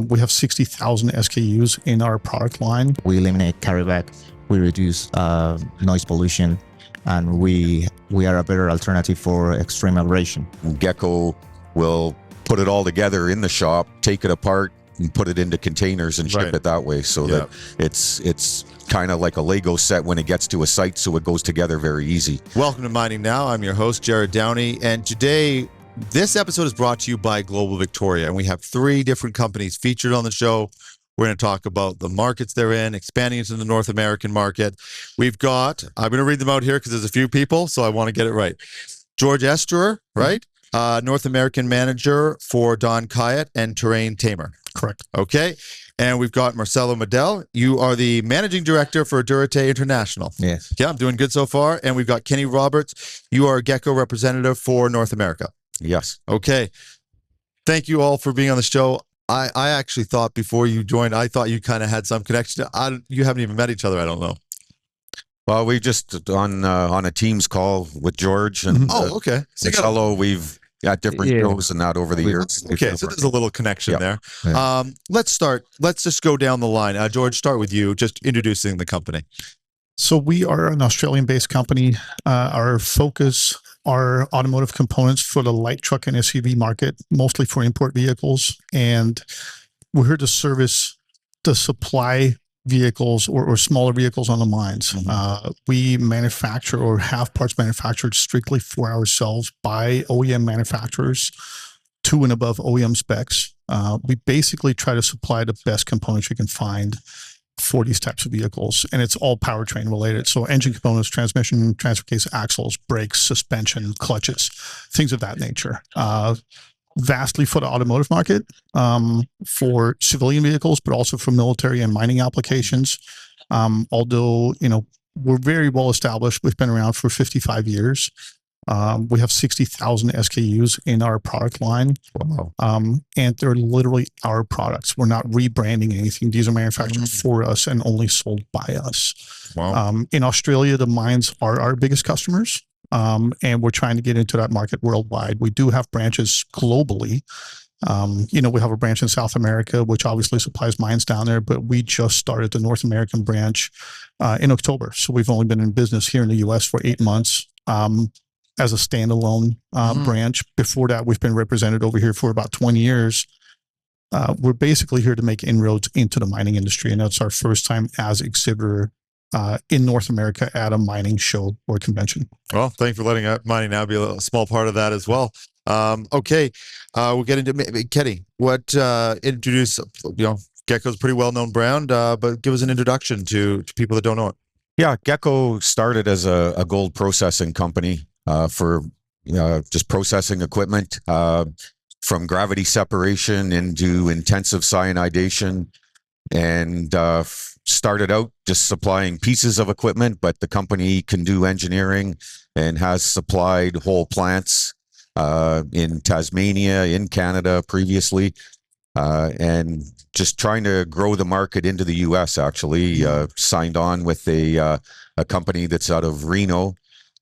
We have 60,000 SKUs in our product line. We eliminate carryback, we reduce noise pollution, and we are a better alternative for extreme abrasion. Gecko will put it all together in the shop, take it apart, and put it into containers and ship it that way, so that it's kind of like a Lego set when it gets to a site, so it goes together very easy. Welcome to Mining Now. I'm your host, Jared Downey, and today this episode is brought to you by Global Victoria, and we have 3 different companies featured on the show. We're going to talk about the markets they're in, expanding into the North American market. We've got, I'm going to read them out here because there's a few people, so I want to get it right. George Esterer, right? North American manager for Don Kayat and Terrain Tamer. Correct. Okay. And we've got Marcelo Medel. You are the managing director for Duratray International. Yes. Yeah, I'm doing good so far. And we've got Kenny Roberts. You are a Gecko representative for North America. Yes. Okay. Thank you all for being on the show. I actually thought before you joined, I thought you kind of had some connection. You haven't even met each other, I don't know. Well, we just on a Teams call with George and okay. So Marcelo, we've got different shows and that over the years. Okay, so there's a little connection there. Yeah. Let's start. Let's just go down the line. George, start with you, just introducing the company. So we are an Australian-based company. Our focus are automotive components for the light truck and SUV market, mostly for import vehicles. And we're let to service the supply vehicles or smaller vehicles on the mines. We manufacture or have parts manufactured strictly for ourselves by OEM manufacturers to and above OEM specs. We basically try to supply the best components you can find for these types of vehicles, and it's all powertrain related. So engine components, transmission, transfer case, axles, brakes, suspension, clutches, things of that nature. Vastly for the automotive market, for civilian vehicles, but also for military and mining applications. Although, we're very well established. We've been around for 55 years. We have 60,000 SKUs in our product line. Wow. And they're literally our products. We're not rebranding anything. These are manufactured for us and only sold by us. Wow. In Australia, the mines are our biggest customers. And we're trying to get into that market worldwide. We do have branches globally. We have a branch in South America, which obviously supplies mines down there, but we just started the North American branch in October. So we've only been in business here in the US for 8 months as a standalone branch. Before that, we've been represented over here for about 20 years. We're basically here to make inroads into the mining industry, and that's our first time as exhibitor in North America at a mining show or convention. Well, thank you for letting Mining Now be a small part of that as well. Okay, we'll get into Kenny. Introduce, Gecko's a pretty well-known brand, but give us an introduction to people that don't know it. Yeah, Gecko started as a gold processing company for just processing equipment from gravity separation into intensive cyanidation, and started out just supplying pieces of equipment, but the company can do engineering and has supplied whole plants in Tasmania, in Canada previously, and just trying to grow the market into the US. Actually signed on with a company that's out of Reno,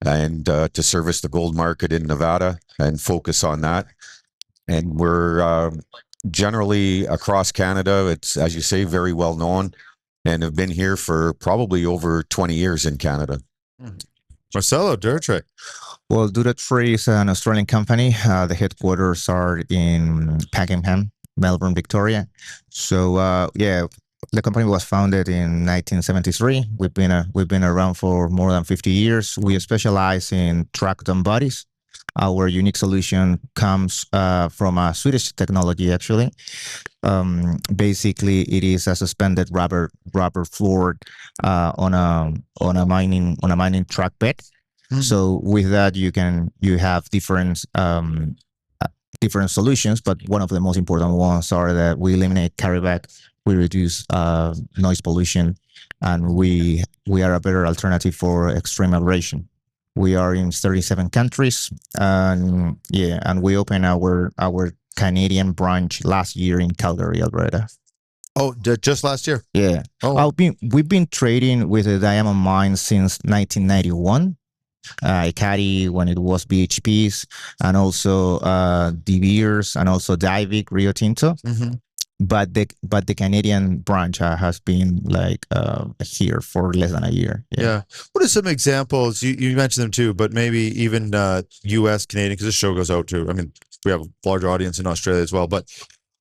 and to service the gold market in Nevada and focus on that. And we're generally across Canada. It's, as you say, very well known, and have been here for probably over 20 years in Canada. Marcelo, Duratray. Well, Duratray is an Australian company. The headquarters are in Pakenham, Melbourne, Victoria. So, the company was founded in 1973. We've been around for more than 50 years. We specialize in track dump bodies. Our unique solution comes from a Swedish technology, actually. Basically, it is a suspended rubber floor on a mining track bed. So with that, you have different solutions, but one of the most important ones are that we eliminate carryback, we reduce noise pollution, and we are a better alternative for extreme abrasion. We are in 37 countries, and we opened our Canadian branch last year in Calgary, Alberta. Oh, just last year? Yeah. Oh. We've been trading with the diamond mine since 1991. Ikari when it was BHP's, and also De Beers, and also Diavik, Rio Tinto. but the Canadian branch has been like here for less than a year. Yeah. What are some examples? You mentioned them too, but maybe even U.S., Canadian, because this show goes out to. I mean, we have a larger audience in Australia as well. But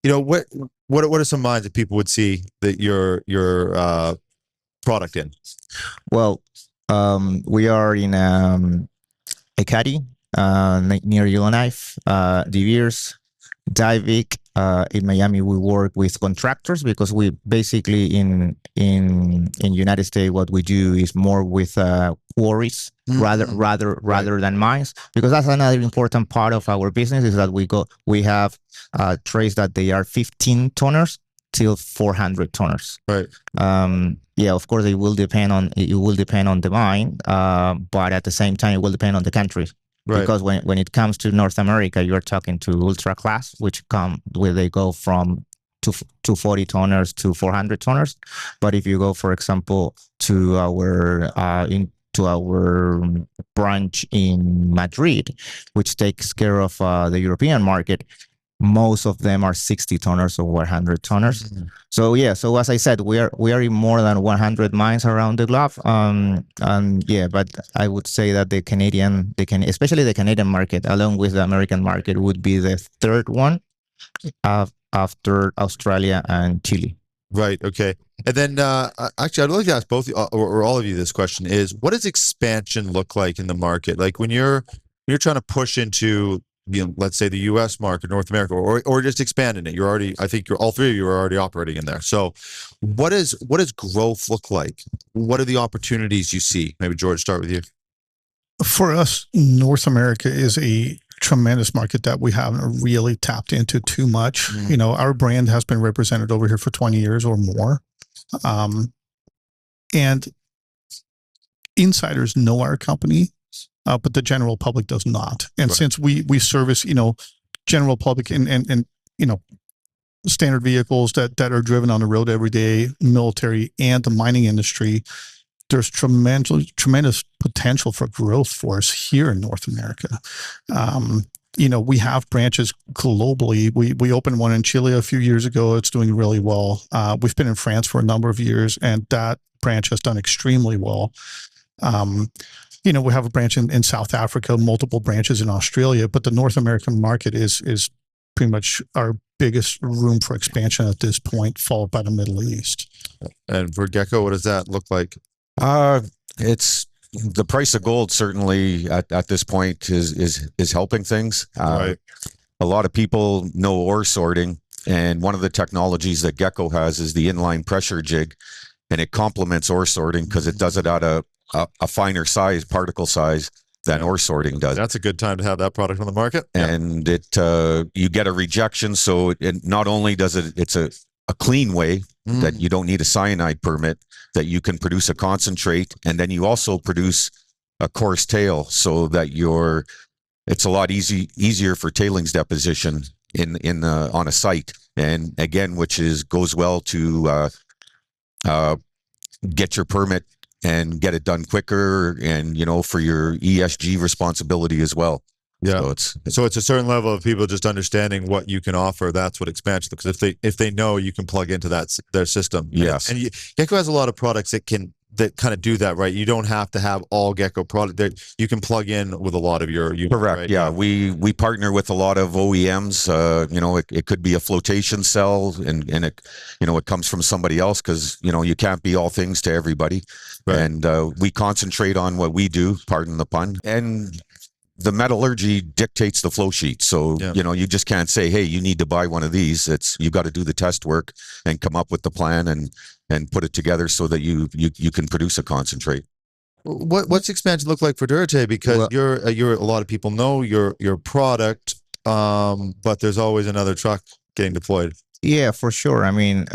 what are some lines that people would see that your product in? Well, we are in Ekati, near Yellowknife, De Beers, Divik. In Miami, we work with contractors because we basically in United States, what we do is more with quarries rather than mines, because that's another important part of our business is that we have trays that they are 15 tonners till 400 tonners. Right. Yeah, of course, it will depend on the mine, but at the same time, it will depend on the country. Right. Because when it comes to North America, you're talking to ultra class, where they go from 240 tonners to 400 tonners. But if you go, for example, to our branch in Madrid, which takes care of the European market, most of them are 60 tonners or 100 tonners. Mm-hmm. So as I said, we are in more than 100 mines around the globe. But I would say that especially the Canadian market, along with the American market, would be the third one after Australia and Chile. Right. Okay. And then actually, I'd like to ask both or all of you this question: is what does expansion look like in the market? Like when you're trying to push into, let's say the U.S. market, North America, or just expanding it. I think all three of you are already operating in there. So what does growth look like? What are the opportunities you see? Maybe George, start with you. For us, North America is a tremendous market that we haven't really tapped into too much. Mm-hmm. Our brand has been represented over here for 20 years or more. And insiders know our company, but the general public does not. And since we service, general public and standard vehicles that are driven on the road every day, military and the mining industry, there's tremendous potential for growth for us here in North America. We have branches globally. We opened one in Chile a few years ago. It's doing really well. We've been in France for a number of years, and that branch has done extremely well. We have a branch in South Africa, multiple branches in Australia, but the North American market is pretty much our biggest room for expansion at this point, followed by the Middle East. And for Gecko, what does that look like? It's the price of gold certainly at this point is helping things. Right. A lot of people know ore sorting, and one of the technologies that Gecko has is the inline pressure jig, and it complements ore sorting because it does it at a finer size, particle size than ore sorting does. That's a good time to have that product on the market. And you get a rejection, so it not only does it's a clean way that you don't need a cyanide permit, that you can produce a concentrate, and then you also produce a coarse tail, so that it's a lot easier for tailings deposition on a site, and again, which goes well to get your permit and get it done quicker, and for your ESG responsibility as well. Yeah. So it's a certain level of people just understanding what you can offer. That's what expansion, because if they know you can plug into their system. Yes. And Gecko has a lot of products that kind of do that, right? You don't have to have all Gecko product that you can plug in with a lot of your units. Correct. Right? Yeah. We partner with a lot of OEMs. It could be a flotation cell, and it comes from somebody else, because you can't be all things to everybody. Right. And we concentrate on what we do, pardon the pun. And the metallurgy dictates the flow sheet. So, you just can't say, hey, you need to buy one of these. You got to do the test work and come up with the plan and put it together so that you can produce a concentrate. What's expansion look like for Duratray? Because you're a lot of people know your product, but there's always another truck getting deployed. Yeah, for sure. I mean,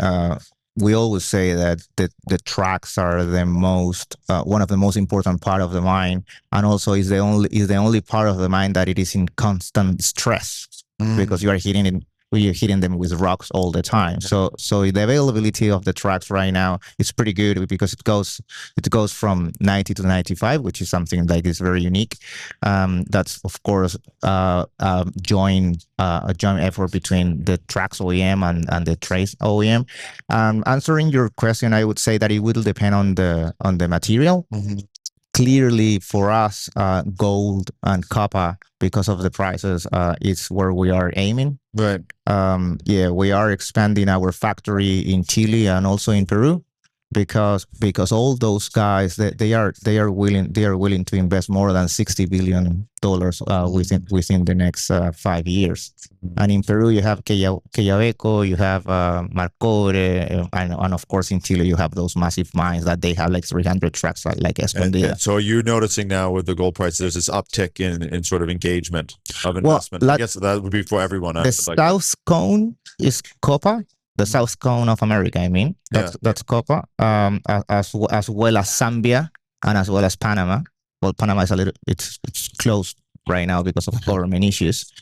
we always say that the tracks are the most one of the most important part of the mine, and also is the only part of the mine that it is in constant stress, because you are hitting we're hitting them with rocks all the time. So the availability of the tracks right now is pretty good because it goes from 90 to 95, which is something that is very unique. That's of course a joint effort between the Tracks OEM and the Trace OEM. Answering your question, I would say that it will depend on the material. Clearly, for us, gold and copper, because of the prices, is where we are aiming. Right. We are expanding our factory in Chile and also in Peru, because all those guys they are willing to invest more than $60 billion within the next 5 years. And in Peru you have Quellaveco, you have Marcore, and of course in Chile you have those massive mines that they have like 300 tracks like Escondida. And so you're noticing now with the gold price, there's this uptick in sort of engagement of investment. I guess that would be for everyone. The South Cone is copper. The South Cone of America, I mean, that's copper, as well as Zambia and as well as Panama. Well, Panama is it's closed right now because of government issues.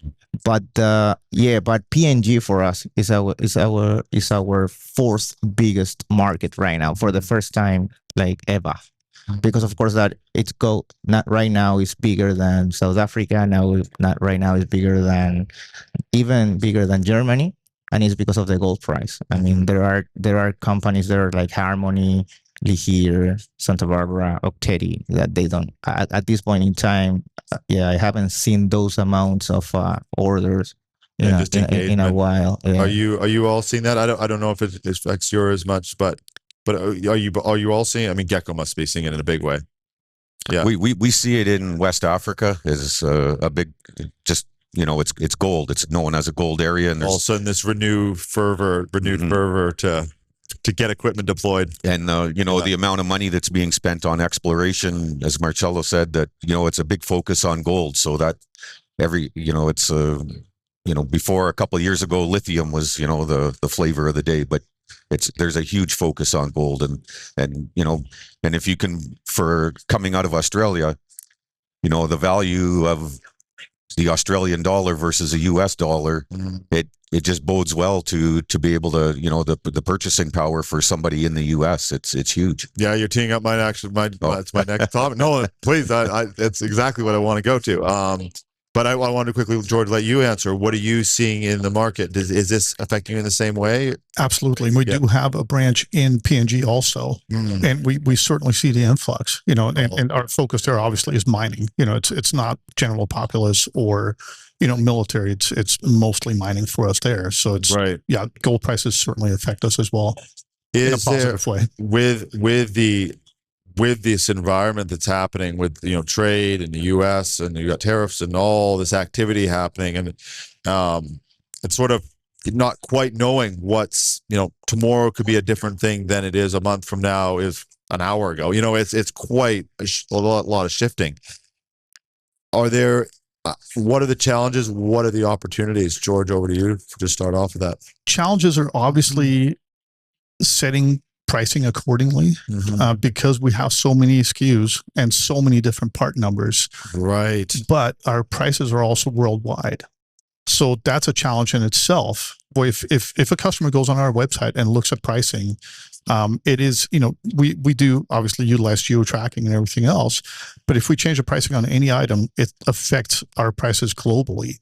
But PNG for us is our fourth biggest market right now for the first time like ever. Because of course that not right now is bigger than South Africa. Not right now is even bigger than Germany. And it's because of the gold price. I mean, there are companies that are like Harmony, Lihir, Santa Barbara, Octeti that they don't at this point in time. I haven't seen those amounts of orders in a while. Yeah. Are you all seeing that? I don't know if it affects yours as much, but are you all seeing? I mean, Gecko must be seeing it in a big way. Yeah, we see it in West Africa as a big just. It's gold. It's known as a gold area, and all of a sudden this renewed fervor to get equipment deployed. And the amount of money that's being spent on exploration, as Marcelo said, that it's a big focus on gold. So that before a couple of years ago, lithium was the flavor of the day, but there's a huge focus on gold, and if you can, for coming out of Australia, the value of the Australian dollar versus a US dollar, it just bodes well to be able to, the purchasing power for somebody in the US. It's huge. Yeah, you're teeing up that's my next topic. No, please, that's exactly what I want to go to. But I want to quickly, George, let you answer. What are you seeing in the market? Is this affecting you in the same way? Absolutely. We do have a branch in PNG also, and we certainly see the influx, and our focus there obviously is mining. It's not general populace or, military. It's mostly mining for us there. So it's, right. Yeah, gold prices certainly affect us as well in a positive way. With this environment that's happening with trade in the U.S. and you got tariffs and all this activity happening, and it's sort of not quite knowing what's tomorrow could be a different thing than it is a month from now is an hour ago. It's quite a lot of shifting. Are there? What are the challenges? What are the opportunities? George, over to you to start off with that. Challenges are obviously setting pricing accordingly, because we have so many SKUs and so many different part numbers. Right. But our prices are also worldwide. So that's a challenge in itself. If a customer goes on our website and looks at pricing, it is, we do obviously utilize geo tracking and everything else, but if we change the pricing on any item, it affects our prices globally.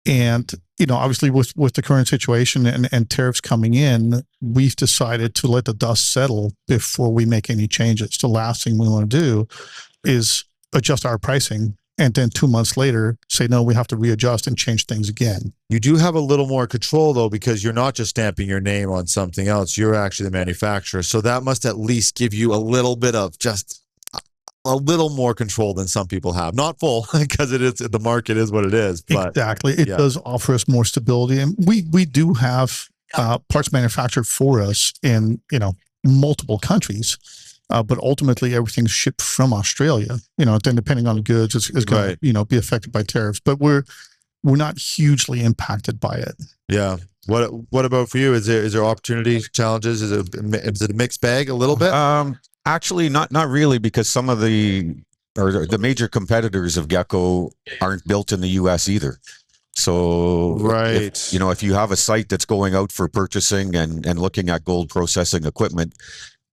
And, obviously with the current situation and tariffs coming in, we've decided to let the dust settle before we make any changes. The last thing we want to do is adjust our pricing and then 2 months later say, no, we have to readjust and change things again. You do have a little more control though, because you're not just stamping your name on something else. You're actually the manufacturer. So that must at least give you a little bit of just a little more control than some people have. Not full, because the market is what it is. But exactly. It does offer us more stability. And we do have parts manufactured for us in, multiple countries. But ultimately everything's shipped from Australia, then depending on the goods, it's going to, be affected by tariffs, but we're not hugely impacted by it. Yeah. What about for you? Is there opportunities, challenges? Is it a mixed bag a little bit? Actually, not really, because some of the major competitors of Gecko aren't built in the U.S. either. So Right. if you have a site that's going out for purchasing and looking at gold processing equipment,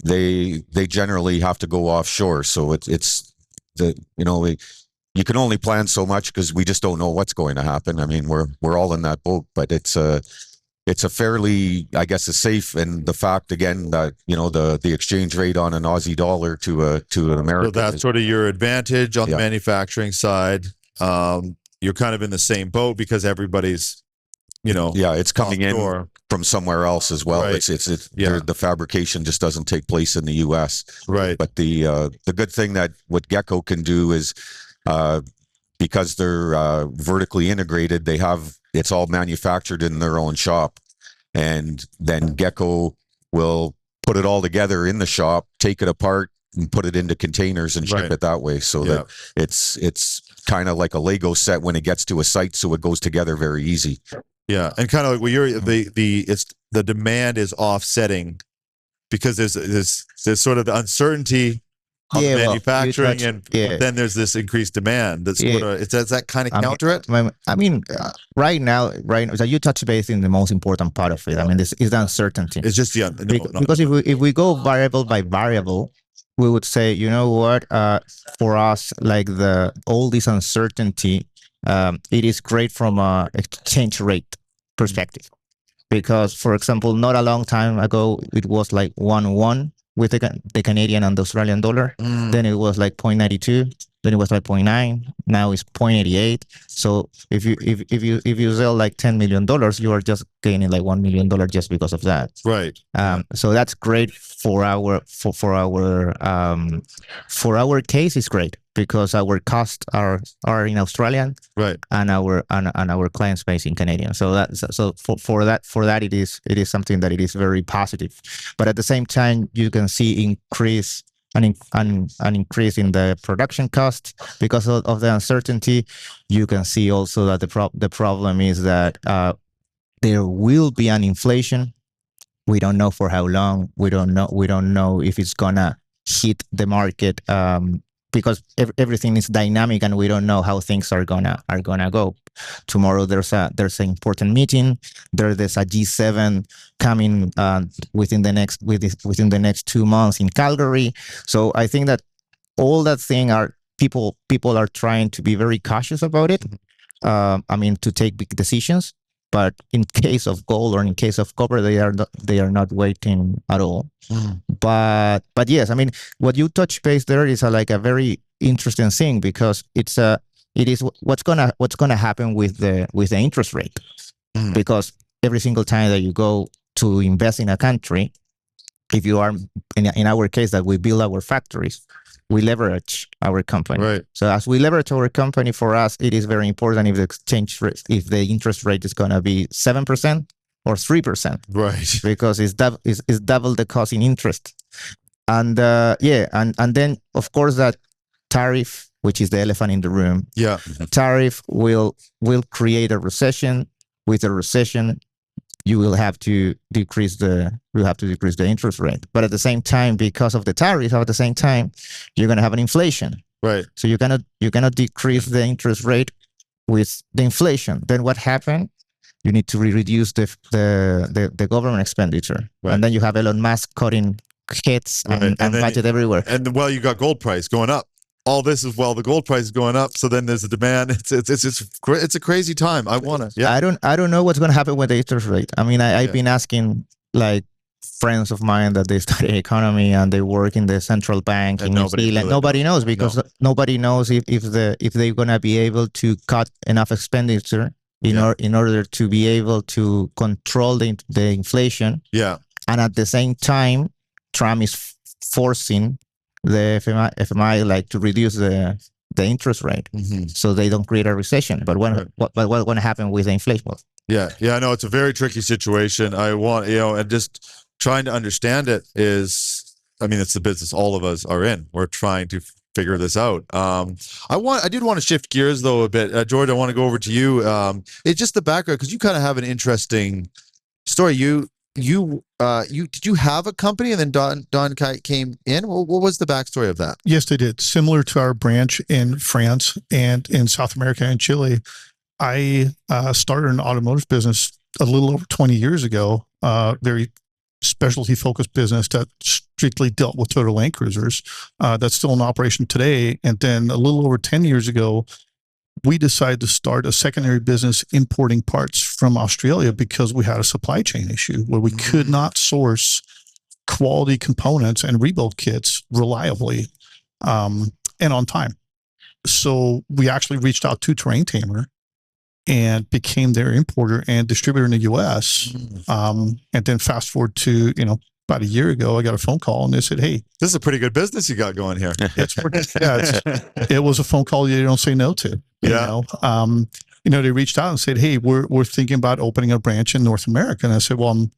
they generally have to go offshore. So it's you can only plan so much because we just don't know what's going to happen. I mean, we're all in that boat, but it's a fairly, I guess, a safe, and the fact again that the exchange rate on an Aussie dollar to an American. So that's sort of your advantage on the manufacturing side. You're kind of in the same boat because everybody's, it's coming offshore. in from somewhere else as well. Right. It's the fabrication just doesn't take place in the U.S. Right. But the good thing that what Gecko can do is, because they're vertically integrated, it's all manufactured in their own shop, and then Gecko will put it all together in the shop, take it apart, and put it into containers and ship it that way. So that it's kind of like a Lego set when it gets to a site, so it goes together very easy. Yeah, and kind of like the demand is offsetting because there's sort of the uncertainty on the manufacturing, but then there's this increased demand. That's sort of does that kind of counter it? I mean, right now, so you touch base in the most important part of it. I mean, this is the uncertainty. It's just because if we go variable by variable, we would say, you know what, for us, like all this uncertainty, it is great from a exchange rate perspective, because, for example, not a long time ago, it was like 1-1 with the Canadian and the Australian dollar. Then it was like 0.92. Then it was like 0.9. Now it's 0.88. So if you sell like $10 million, you are just gaining like $1 million just because of that. Right. So that's great for our case. It's great because our costs are in Australian, right, and our client space in Canadian. So for that it is something that it is very positive. But at the same time, you can see an increase in the production cost because of the uncertainty. You can see also that the problem is that there will be an inflation. We don't know for how long. We don't know if it's gonna hit the market because everything is dynamic, and we don't know how things are gonna go. Tomorrow there's an important meeting. There's a G7 coming within the next 2 months in Calgary. So I think that all that thing people are trying to be very cautious about it. I mean, to take big decisions. But in case of gold or in case of copper, they are not waiting at all. But yes, I mean, what you touch base there is like a very interesting thing, because it is what's gonna happen with the interest rate. Because every single time that you go to invest in a country, if you are in our case that we build our factories, we leverage our company. Right. So as we leverage our company, for us, it is very important if the exchange rate, if the interest rate is going to be 7% or 3%. Right. Because it's double the cost in interest. And and then of course that tariff, which is the elephant in the room. Yeah. Tariff will create a recession. With a recession, you will have to decrease the interest rate. But at the same time, because of the tariff, at the same time, you're going to have an inflation. Right. So you cannot decrease the interest rate with the inflation. Then what happened? You need to reduce the government expenditure. Right. And then you have Elon Musk cutting heads and budget everywhere. And you got gold price going up. All this is while the gold price is going up. So then there's a demand. It's a crazy time. I don't know what's going to happen with the interest rate. I mean, I've been asking like friends of mine that they study economy and they work in the central bank in New Zealand. Nobody knows, because nobody knows if they're going to be able to cut enough expenditure in order to be able to control the inflation. Yeah. And at the same time, Trump is forcing the FMI like to reduce the interest rate, so they don't create a recession. But what's going to happen with the inflation? Yeah, I know it's a very tricky situation. I want and just trying to understand it is, I mean, it's the business all of us are in. We're trying to figure this out. I did want to shift gears though a bit, George. I want to go over to you. It's just the background, because you kind of have an interesting story. Did you have a company and then Don came in? What was the backstory of that? Yes, they did. Similar to our branch in France and in South America and Chile, I started an automotive business a little over 20 years ago, very specialty focused business that strictly dealt with Toyota Land Cruisers. That's still in operation today. And then a little over 10 years ago, we decided to start a secondary business importing parts from Australia because we had a supply chain issue where we could not source quality components and rebuild kits reliably and on time. So we actually reached out to Terrain Tamer and became their importer and distributor in the US. And then fast forward to, about a year ago, I got a phone call and they said, "Hey, This is a pretty good business you got going here. it was a phone call you don't say no to." Yeah. They reached out and said, "Hey, we're thinking about opening a branch in North America." And I said, "Well, I'm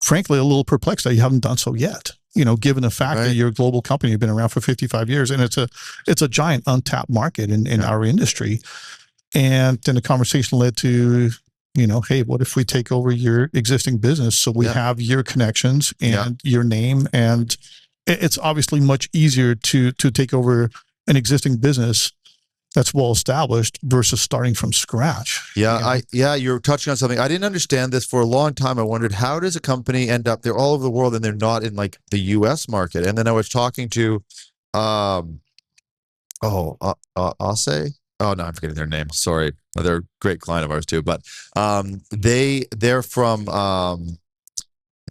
frankly a little perplexed that you haven't done so yet. Given the fact that you're a global company, you've been around for 55 years, and it's a giant untapped market in our industry." And then the conversation led to, "Hey, what if we take over your existing business so we have your connections and your name?" And it's obviously much easier to take over an existing business that's well established versus starting from scratch. You're touching on something. I didn't understand this for a long time. I wondered, how does a company end up, they're all over the world and they're not in like the US market? And then I was talking to Ase. Oh no, I'm forgetting their name. Sorry. They're a great client of ours too. But they're from I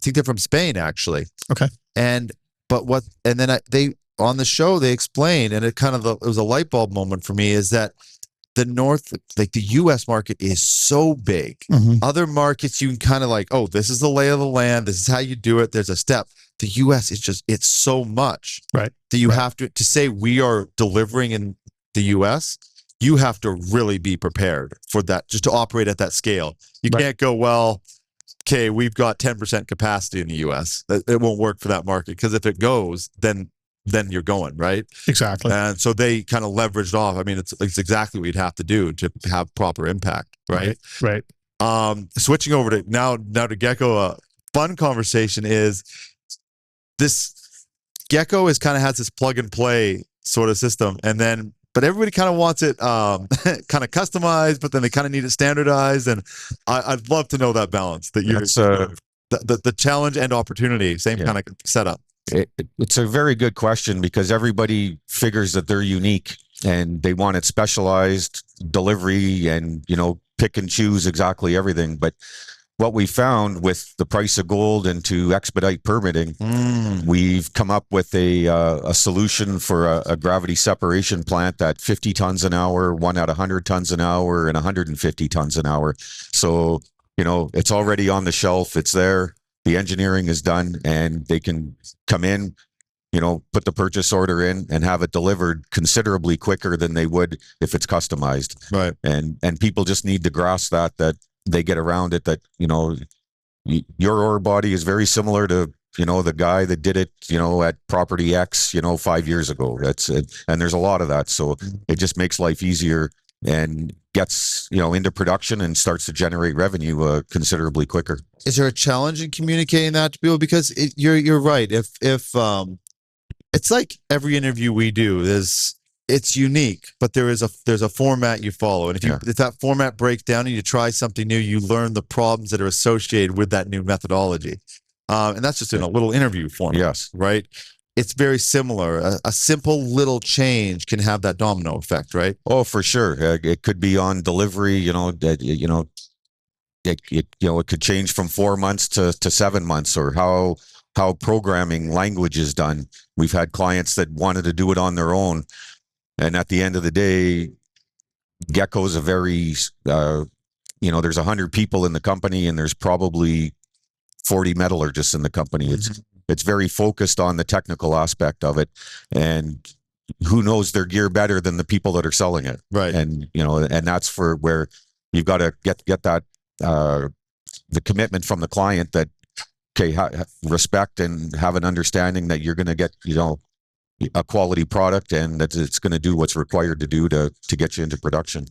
think they're from Spain actually. Okay. Then they on the show they explained, and it was a light bulb moment for me, is that the US market is so big. Other markets you can kind of like, oh, this is the lay of the land, this is how you do it, there's a step. The US is it's so much right that you have to say we are delivering in the US. You have to really be prepared for that, just to operate at that scale. You can't go, well, okay, we've got 10% capacity in the US. It won't work for that market, because if it goes, then you're going, right? Exactly. And so they kind of leveraged off. I mean, it's exactly what you'd have to do to have proper impact, right? Right. Switching over to now to Gecko, a fun conversation is this. Gecko has this plug and play sort of system, but everybody kind of wants it kind of customized, but then they kind of need it standardized. And I'd love to know that balance, that the challenge and opportunity, same kind of setup. It's a very good question, because everybody figures that they're unique and they want it specialized delivery and, pick and choose exactly everything. But what we found with the price of gold and to expedite permitting, we've come up with a solution for a gravity separation plant at 50 tons an hour, one at 100 tons an hour, and 150 tons an hour. So, it's already on the shelf. It's there. The engineering is done, and they can come in, put the purchase order in and have it delivered considerably quicker than they would if it's customized. Right. And people just need to grasp that they get around it, that, your ore body is very similar to, the guy that did it, at property X, 5 years ago. That's it. And there's a lot of that. So it just makes life easier and gets, into production and starts to generate revenue considerably quicker. Is there a challenge in communicating that to people? Because you're right. If it's like every interview we do, it's unique, but there's a format you follow, and if that format breaks down and you try something new, you learn the problems that are associated with that new methodology, and that's just in a little interview format. Yes, right. It's very similar. A simple little change can have that domino effect, right? Oh, for sure. It could be on delivery. It could change from 4 months to 7 months, or how programming language is done. We've had clients that wanted to do it on their own, and at the end of the day, Gecko is a very there's 100 people in the company, and there's probably 40 metallurgists in the company. It's very focused on the technical aspect of it, and who knows their gear better than the people that are selling it, right? And and that's for where you've got to get that the commitment from the client that, okay, respect and have an understanding that you're going to get a quality product, and that it's going to do what's required to do to get you into production.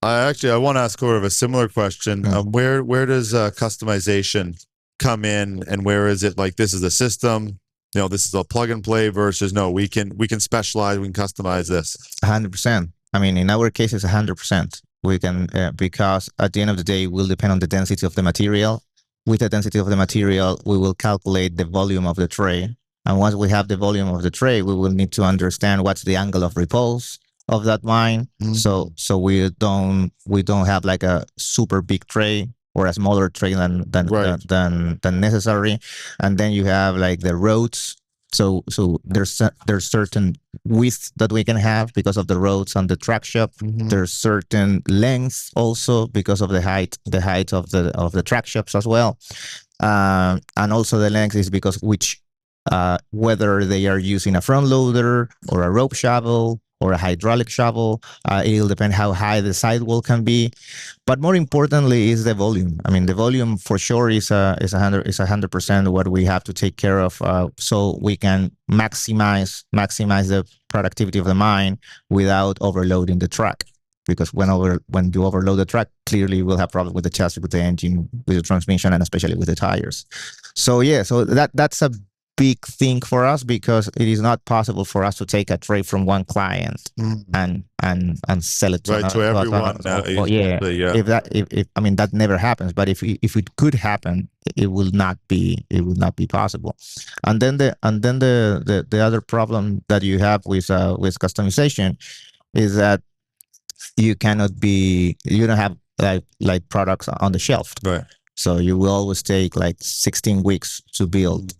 I want to ask sort of a similar question. Where does customization come in, and where is it like, this is a system, this is a plug and play, versus no, we can specialize, we can customize this? 100%. I mean, in our case, it's 100%. We can because at the end of the day, will depend on the density of the material. With the density of the material, we will calculate the volume of the tray. And once we have the volume of the tray, we will need to understand what's the angle of repulse of that mine. So we don't have like a super big tray or a smaller tray than necessary. And then you have like the roads. So there's certain width that we can have because of the roads and the track shop. There's certain length also because of the height of the track shops as well. And also the length is because whether they are using a front loader or a rope shovel or a hydraulic shovel, it'll depend how high the sidewall can be. But more importantly is the volume. I mean, the volume for sure is 100% what we have to take care of, so we can maximize the productivity of the mine without overloading the track. Because when you overload the track, clearly you will have problems with the chassis, with the engine, with the transmission, and especially with the tires. So that's a big thing for us, because it is not possible for us to take a tray from one client and sell it to everyone. If I mean, that never happens, but if it could happen, it will not be possible. And then the other problem that you have with customization is that you don't have like products on the shelf. Right. So you will always take like 16 weeks to build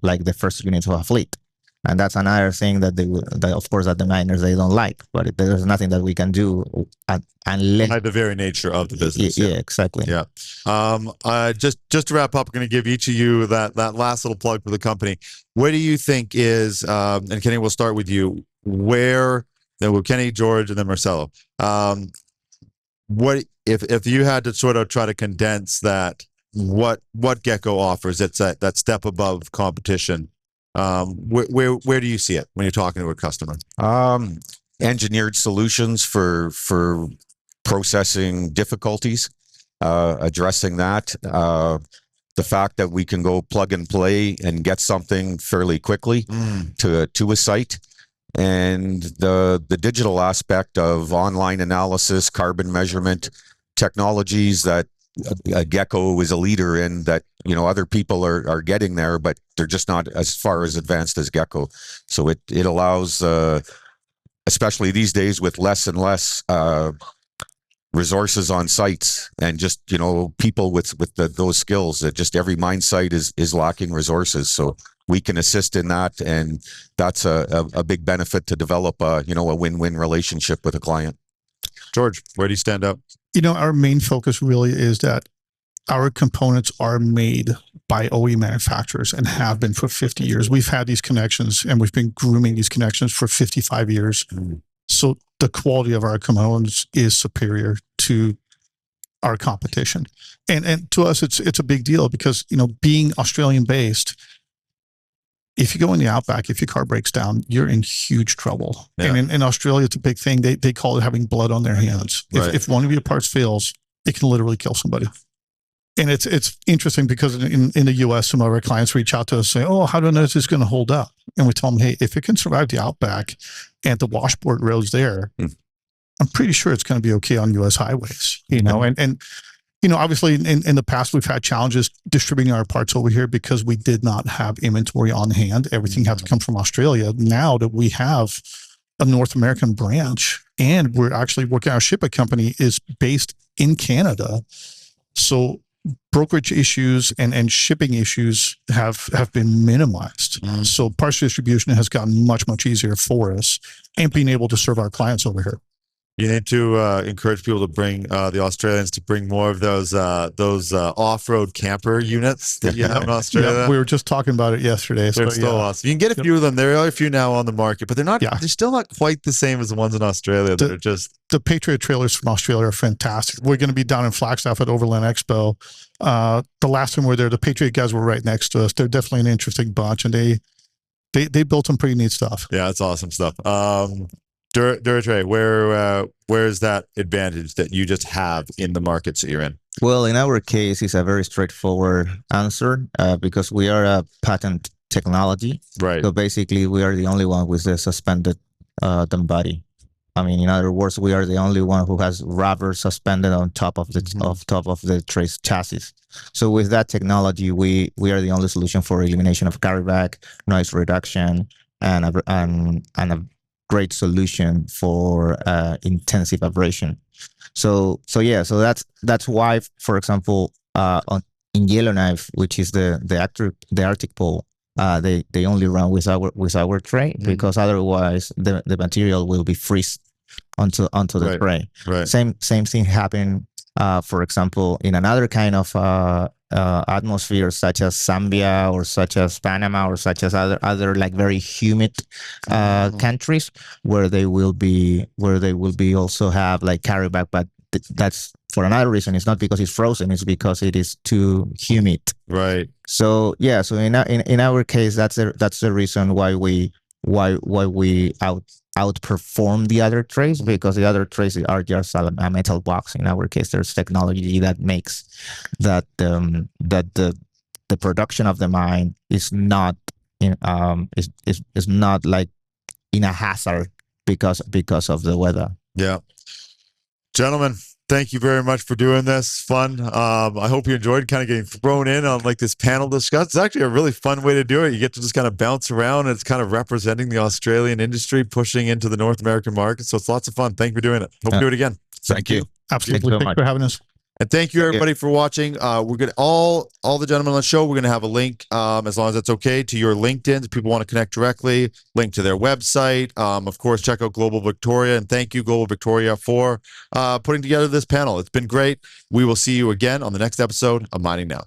like the first unit of a fleet. And that's another thing that of course, that the miners, they don't like, but there's nothing that we can do unless by the very nature of the business. Yeah, exactly. Yeah. Just to wrap up, I'm going to give each of you that last little plug for the company. Where do you think is, and Kenny, we'll start with you, then with Kenny, George, and then Marcelo. What if you had to sort of try to condense that, what Gecko offers that's that step above competition? Where do you see it when you're talking to a customer? Engineered solutions for processing difficulties, addressing that. The fact that we can go plug and play and get something fairly quickly to a site. And the digital aspect of online analysis, carbon measurement technologies that Gecko is a leader in, that other people are getting there, but they're just not as far as advanced as Gecko. So it allows, especially these days with less and less resources on sites, and just people with those skills, that just every mine site is lacking resources. So we can assist in that, and that's a big benefit to develop a win-win relationship with a client. George, where do you stand out? Our main focus really is that our components are made by OE manufacturers and have been for 50 years. We've had these connections, and we've been grooming these connections for 55 years. So the quality of our components is superior to our competition. And to us, it's a big deal, because, being Australian based, if you go in the outback, if your car breaks down, you're in huge trouble. Yeah. And in Australia, it's a big thing. They call it having blood on their hands. If one of your parts fails, it can literally kill somebody. And it's interesting, because in the US, some of our clients reach out to us saying, "Oh, how do I know this is going to hold up?" And we tell them, "Hey, if it can survive the outback and the washboard roads there, I'm pretty sure it's going to be okay on US highways." And obviously in the past, we've had challenges distributing our parts over here because we did not have inventory on hand. Everything had to come from Australia. Now that we have a North American branch, and we're actually working, our shipping company is based in Canada. So brokerage issues and shipping issues have been minimized. So parts distribution has gotten much, much easier for us, and being able to serve our clients over here. You need to encourage people to bring the Australians to bring more of those off-road camper units that you have in Australia. Yeah, we were just talking about it yesterday. They're still awesome. You can get a few of them. There are a few now on the market, but they're not. Yeah. They're still not quite the same as the ones in Australia. They're just the Patriot trailers from Australia are fantastic. We're going to be down in Flagstaff at Overland Expo. The last time we were there, the Patriot guys were right next to us. They're definitely an interesting bunch, and they built some pretty neat stuff. Yeah, it's awesome stuff. Duratray, where is that advantage that you just have in the markets that you're in? Well, in our case, it's a very straightforward answer, because we are a patent technology. Right. So basically, we are the only one with the suspended dumb body. I mean, in other words, we are the only one who has rubber suspended on top of the trace chassis. So with that technology, we are the only solution for elimination of carryback, noise reduction, and a great solution for intensive vibration. So that's why, for example, in Yellowknife, which is the Arctic pole, they only run with our tray, because otherwise the material will be freeze onto the tray. Right. Same thing happened, for example, in another kind of atmosphere, such as Zambia or such as Panama or such as other like very humid countries, where they will be also have like carryback, but that's for another reason. It's not because it's frozen; it's because it is too humid. Right. So in our case, that's the reason why we outperform the other trays, because the other trays are just a metal box. In our case, there's technology that makes that the production of the mine is not is not like in a hazard because of the weather. Yeah. Gentlemen, thank you very much for doing this. Fun. I hope you enjoyed kind of getting thrown in on like this panel discussion. It's actually a really fun way to do it. You get to just kind of bounce around, and it's kind of representing the Australian industry, pushing into the North American market. So it's lots of fun. Thank you for doing it. Hope you do it again. Thank you. Absolutely. Thank you so Thanks for having us. And thank you everybody for watching. We're gonna all the gentlemen on the show, we're gonna have a link, as long as that's okay, to your LinkedIn. If people want to connect directly, link to their website. Of course, check out Global Victoria, and thank you, Global Victoria, for putting together this panel. It's been great. We will see you again on the next episode of Mining Now.